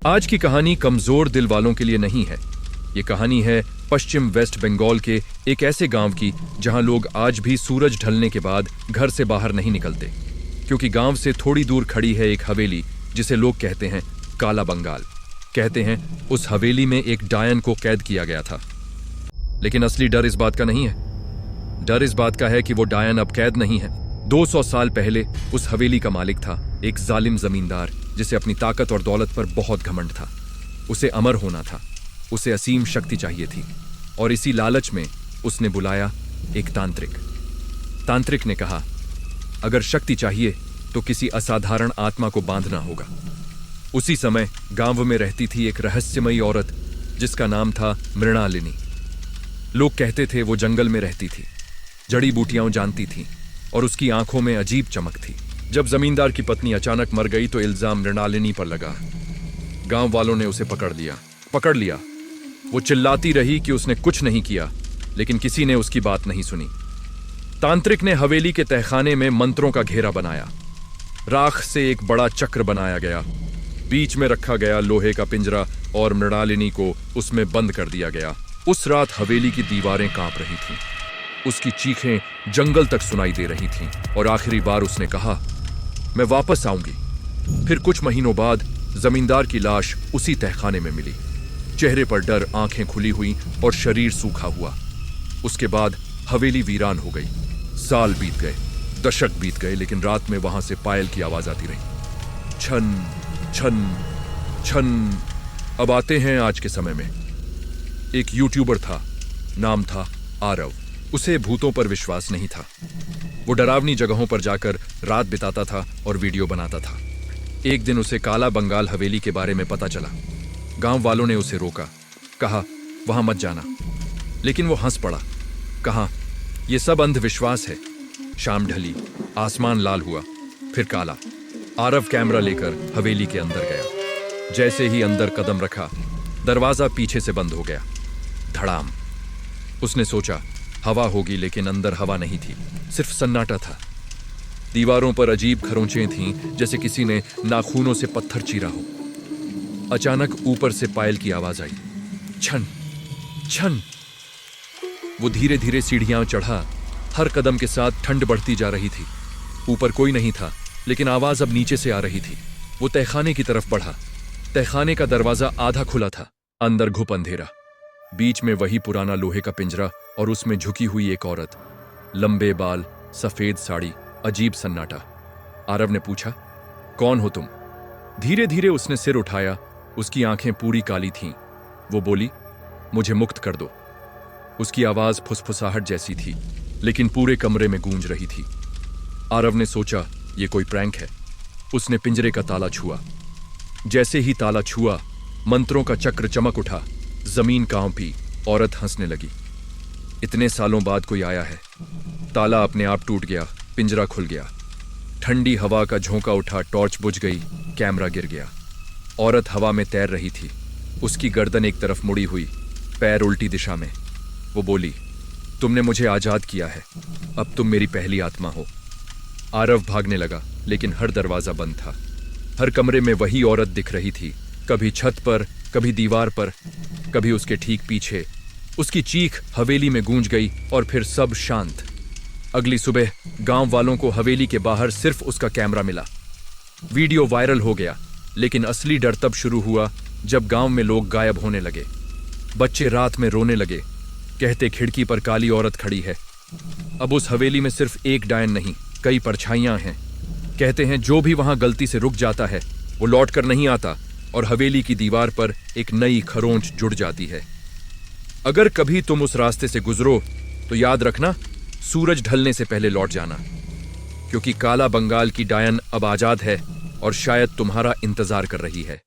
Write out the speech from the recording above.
आज की कहानी कमजोर दिल वालों के लिए नहीं है। ये कहानी है पश्चिम वेस्ट बंगाल के एक ऐसे गांव की जहां लोग आज भी सूरज ढलने के बाद घर से बाहर नहीं निकलते, क्योंकि गांव से थोड़ी दूर खड़ी है एक हवेली जिसे लोग कहते हैं काला बंगाल। कहते हैं उस हवेली में एक डायन को कैद किया गया था। लेकिन असली डर इस बात का नहीं है। डर इस बात का है कि वो डायन अब कैद नहीं है। 200 साल पहले उस हवेली का मालिक था एक जालिम जमींदार जिसे अपनी ताकत और दौलत पर बहुत घमंड था। उसे अमर होना था, उसे असीम शक्ति चाहिए थी, और इसी लालच में उसने बुलाया एक तांत्रिक। तांत्रिक ने कहा, अगर शक्ति चाहिए तो किसी असाधारण आत्मा को बांधना होगा। उसी समय गांव में रहती थी एक रहस्यमयी औरत जिसका नाम था मृणालिनी। लोग कहते थे वो जंगल में रहती थी, जड़ी बूटियां जानती थी और उसकी आंखों में अजीब चमक थी। जब जमींदार की पत्नी अचानक मर गई तो इल्जाम मृणालिनी पर लगा। गांव वालों ने उसे पकड़ लिया। वो चिल्लाती रही कि उसने कुछ नहीं किया, लेकिन किसी ने उसकी बात नहीं सुनी। तांत्रिक ने हवेली के तहखाने में मंत्रों का घेरा बनाया। राख से एक बड़ा चक्र बनाया गया, बीच में रखा गया लोहे का पिंजरा और मृणालिनी को उसमें बंद कर दिया गया। उस रात हवेली की दीवारें कांप रही थीं। उसकी चीखें जंगल तक सुनाई दे रही थीं और आखिरी बार उसने कहा, मैं वापस आऊंगी। फिर कुछ महीनों बाद जमींदार की लाश उसी तहखाने में मिली। चेहरे पर डर, आंखें खुली हुई और शरीर सूखा हुआ। उसके बाद हवेली वीरान हो गई। साल बीत गए, दशक बीत गए, लेकिन रात में वहां से पायल की आवाज आती रही, छन छन छन। अब आते हैं आज के समय में। एक यूट्यूबर था, नाम था आरव। उसे भूतों पर विश्वास नहीं था। वो डरावनी जगहों पर जाकर रात बिताता था और वीडियो बनाता था। एक दिन उसे काला बंगाल हवेली के बारे में पता चला। गांव वालों ने उसे रोका, कहा वहां मत जाना, लेकिन वो हंस पड़ा। कहा यह सब अंधविश्वास है। शाम ढली, आसमान लाल हुआ, फिर काला। आरव कैमरा लेकर हवेली के अंदर गया। जैसे ही अंदर कदम रखा, दरवाजा पीछे से बंद हो गया। धड़ाम। उसने सोचा हवा होगी, लेकिन अंदर हवा नहीं थी, सिर्फ सन्नाटा था। दीवारों पर अजीब खरोंचें थीं, जैसे किसी ने नाखूनों से पत्थर चीरा हो। अचानक ऊपर से पायल की आवाज आई, छन छन। वो धीरे धीरे सीढ़ियां चढ़ा। हर कदम के साथ ठंड बढ़ती जा रही थी। ऊपर कोई नहीं था, लेकिन आवाज अब नीचे से आ रही थी। वो तहखाने की तरफ बढ़ा। तहखाने का दरवाजा आधा खुला था। अंदर घुप अंधेरा। बीच में वही पुराना लोहे का पिंजरा और उसमें झुकी हुई एक औरत, लंबे बाल, सफेद साड़ी, अजीब सन्नाटा। आरव ने पूछा, कौन हो तुम? धीरे धीरे उसने सिर उठाया। उसकी आंखें पूरी काली थीं। वो बोली, मुझे मुक्त कर दो। उसकी आवाज फुसफुसाहट जैसी थी, लेकिन पूरे कमरे में गूंज रही थी। आरव ने सोचा ये कोई प्रैंक है। उसने पिंजरे का ताला छुआ। जैसे ही ताला छुआ, मंत्रों का चक्र चमक उठा। जमीन कांपी। औरत हंसने लगी। इतने सालों बाद कोई आया है। ताला अपने आप टूट गया। पिंजरा खुल गया। ठंडी हवा का झोंका उठा। टॉर्च बुझ गई। कैमरा गिर गया। औरत हवा में तैर रही थी। उसकी गर्दन एक तरफ मुड़ी हुई, पैर उल्टी दिशा में। वो बोली, तुमने मुझे आजाद किया है, अब तुम मेरी पहली आत्मा हो। आरव भागने लगा, लेकिन हर दरवाजा बंद था। हर कमरे में वही औरत दिख रही थी, कभी छत पर, कभी दीवार पर, कभी उसके ठीक पीछे। उसकी चीख हवेली में गूंज गई और फिर सब शांत। अगली सुबह गांव वालों को हवेली के बाहर सिर्फ उसका कैमरा मिला। वीडियो वायरल हो गया, लेकिन असली डर तब शुरू हुआ जब गांव में लोग गायब होने लगे। बच्चे रात में रोने लगे, कहते खिड़की पर काली औरत खड़ी है। अब उस हवेली में सिर्फ एक डायन नहीं, कई परछाइयां हैं। कहते हैं जो भी वहां गलती से रुक जाता है वो लौट कर नहीं आता और हवेली की दीवार पर एक नई खरोंच जुड़ जाती है। अगर कभी तुम उस रास्ते से गुजरो तो याद रखना, सूरज ढलने से पहले लौट जाना, क्योंकि काला बंगाल की डायन अब आजाद है और शायद तुम्हारा इंतजार कर रही है।